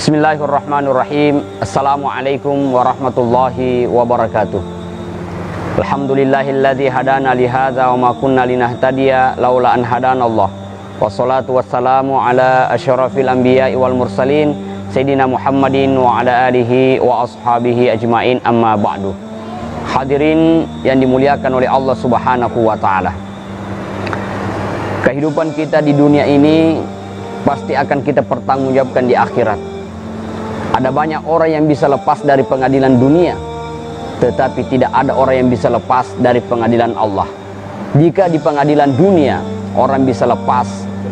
Bismillahirrahmanirrahim. Assalamualaikum warahmatullahi wabarakatuh. Alhamdulillahilladzi hadana li hadza wa ma kunna linahtadiya laula an hadanallah. Wassalatu wassalamu ala asyrafil anbiya'i wal mursalin Sayyidina Muhammadin wa ala alihi wa ashabihi ajmain, amma ba'du. Hadirin yang dimuliakan oleh Allah Subhanahu wa taala. Kehidupan kita di dunia ini pasti akan kita pertanggungjawabkan di akhirat. Ada banyak orang yang bisa lepas dari pengadilan dunia, tetapi tidak ada orang yang bisa lepas dari pengadilan Allah. Jika di pengadilan dunia orang bisa lepas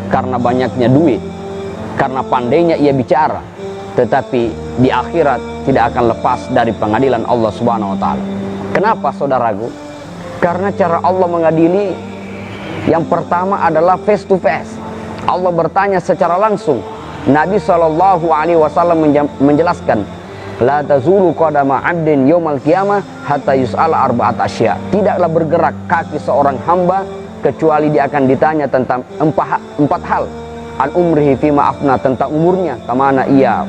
karena banyaknya duit, karena pandainya ia bicara, tetapi di akhirat tidak akan lepas dari pengadilan Allah Subhanahu wa taala. Kenapa, saudaraku? Karena cara Allah mengadili yang pertama adalah face to face. Allah bertanya secara langsung. Nabi SAW menjelaskan, la tazulu qadama 'abdin yaumal qiyamah hatta yus'ala arba'at asya. Tidaklah bergerak kaki seorang hamba kecuali dia akan ditanya tentang empat hal. An umrihi fima afna, tentang umurnya kemana ia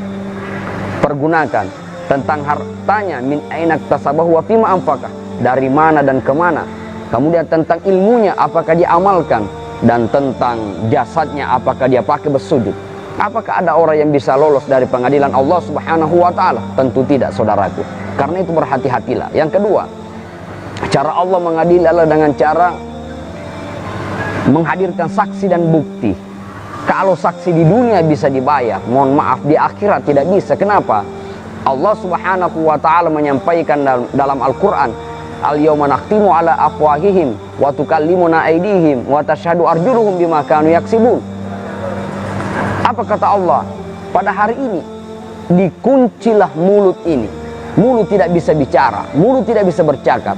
pergunakan. Tentang hartanya, min ainak tasabahu wa fima anfaqah, dari mana dan kemana. Kemudian tentang ilmunya, apakah dia amalkan. Dan tentang jasadnya, apakah dia pakai bersujud. Apakah ada orang yang bisa lolos dari pengadilan Allah Subhanahu wa taala? Tentu tidak, saudaraku. Karena itu berhati-hatilah. Yang kedua, cara Allah mengadili adalah dengan cara menghadirkan saksi dan bukti. Kalau saksi di dunia bisa dibayar, mohon maaf di akhirat tidak bisa. Kenapa? Allah Subhanahu wa taala menyampaikan dalam Al-Qur'an, al-yawma nakhtimu ala afwahihim wa tukallimuna aydihim wa tashhadu arjuluhum bima kanu yaksibun. Apa kata Allah? Pada hari ini dikuncilah mulut ini. Mulut tidak bisa bicara, mulut tidak bisa bercakap.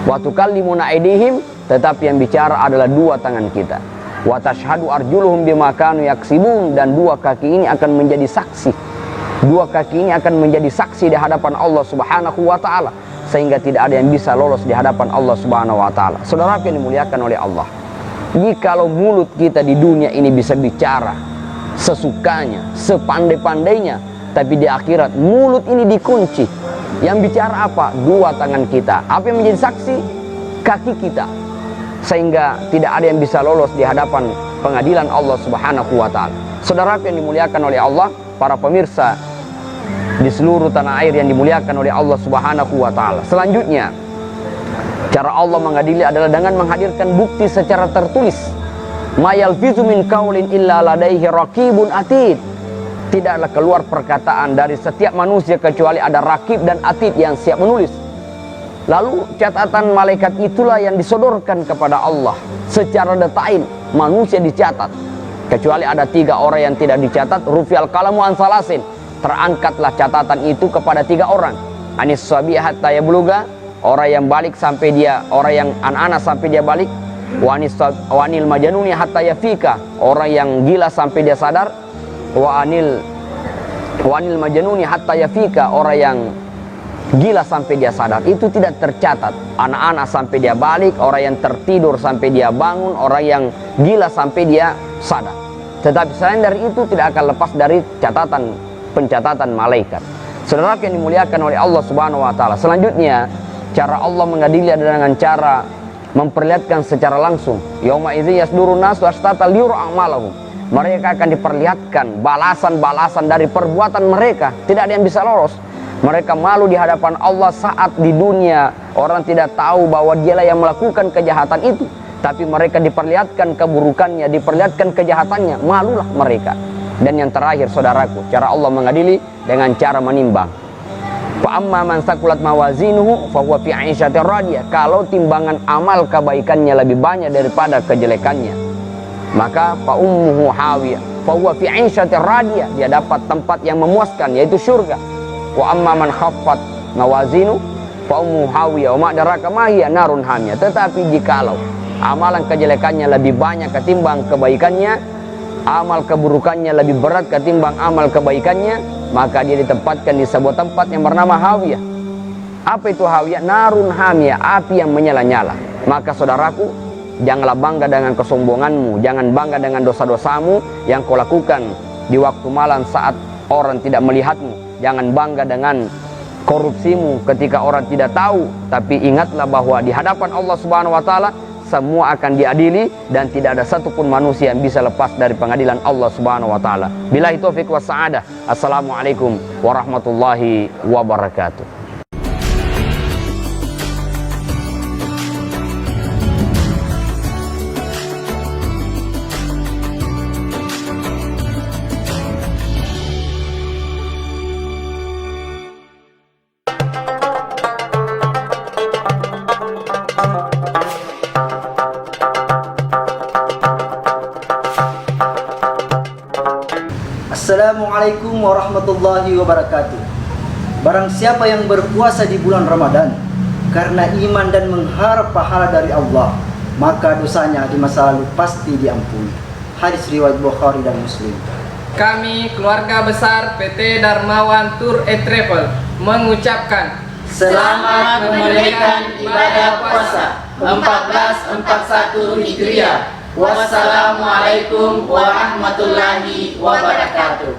Wa tukallimuna aydihim, tetapi yang bicara adalah dua tangan kita. Wa tashhadu arjuluhum bima kanu yaksibun, dan dua kaki ini akan menjadi saksi. Dua kaki ini akan menjadi saksi di hadapan Allah Subhanahu wa taala, sehingga tidak ada yang bisa lolos di hadapan Allah Subhanahu wa taala. Saudara yang dimuliakan oleh Allah, jikalau mulut kita di dunia ini bisa bicara sesukanya, sepandai-pandainya, tapi di akhirat mulut ini dikunci. Yang bicara apa? Dua tangan kita. Apa yang menjadi saksi? Kaki kita. Sehingga tidak ada yang bisa lolos di hadapan pengadilan Allah Subhanahu wa taala. Saudara yang dimuliakan oleh Allah, para pemirsa di seluruh tanah air yang dimuliakan oleh Allah Subhanahu wa taala. Selanjutnya, cara Allah mengadili adalah dengan menghadirkan bukti secara tertulis. Ma yalfizu min qaulin illa ladaihi raqibun atid. Tidaklah keluar perkataan dari setiap manusia kecuali ada raqib dan atid yang siap menulis. Lalu catatan malaikat itulah yang disodorkan kepada Allah secara detail. Manusia dicatat, kecuali ada tiga orang yang tidak dicatat. Rufi'al qalamu an salasin, terangkatlah catatan itu kepada tiga orang. Anis sabiyah hatta yabluga, orang yang balik sampai dia, orang yang anak-anak sampai dia balik. Wanil majanuni hatta yafika, orang yang gila sampai dia sadar. Wanil majanuni hatta yafika, orang yang gila sampai dia sadar. Itu tidak tercatat. Anak-anak sampai dia balik, orang yang tertidur sampai dia bangun, orang yang gila sampai dia sadar. Tetapi selain dari itu tidak akan lepas dari pencatatan malaikat. Saudara yang dimuliakan oleh Allah Subhanahu wa taala. Selanjutnya, cara Allah mengadili adalah dengan cara memperlihatkan secara langsung. Yauma idzi yasdurun nasu ashtatan liyura a'malahum. Mereka akan diperlihatkan balasan-balasan dari perbuatan mereka. Tidak ada yang bisa lolos. Mereka malu di hadapan Allah saat di dunia orang tidak tahu bahwa dialah yang melakukan kejahatan itu. Tapi mereka diperlihatkan keburukannya, diperlihatkan kejahatannya. Malulah mereka. Dan yang terakhir, saudaraku, cara Allah mengadili dengan cara menimbang. Fa amma man saqulat mawazinuhu fa huwa fi 'aisyatir radiyah. Kalau timbangan amal kebaikannya lebih banyak daripada kejelekannya, maka fa ummuhu hawiyah fa huwa fi 'aisyatir radiyah, dia dapat tempat yang memuaskan, yaitu surga. Wa amma man khaffat mawazinu fa ummuhu hawiyah wa ma adraka ma hiya narun hamiyah. Tetapi jikalau amalan kejelekannya lebih banyak ketimbang kebaikannya, amal keburukannya lebih berat ketimbang amal kebaikannya, maka dia ditempatkan di sebuah tempat yang bernama hawiyah. Apa itu hawiyah? Narun hamiyah, api yang menyala-nyala. Maka saudaraku, janganlah bangga dengan kesombonganmu, jangan bangga dengan dosa-dosamu yang kau lakukan di waktu malam saat orang tidak melihatmu. Jangan bangga dengan korupsimu ketika orang tidak tahu, tapi ingatlah bahwa di hadapan Allah Subhanahu wa taala semua akan diadili dan tidak ada satupun manusia yang bisa lepas dari pengadilan Allah Subhanahu wa taala. Billahi taufiq was sa'adah. Assalamualaikum warahmatullahi wabarakatuh. Assalamualaikum warahmatullahi wabarakatuh. Barang siapa yang berpuasa di bulan Ramadan karena iman dan mengharap pahala dari Allah, maka dosanya di masa lalu pasti diampuni. Hadis riwayat Bukhari dan Muslim. Kami keluarga besar PT Darmawan Tour & Travel mengucapkan Selamat menunaikan ibadah puasa 1441 Hijriah. Wassalamualaikum warahmatullahi wabarakatuh.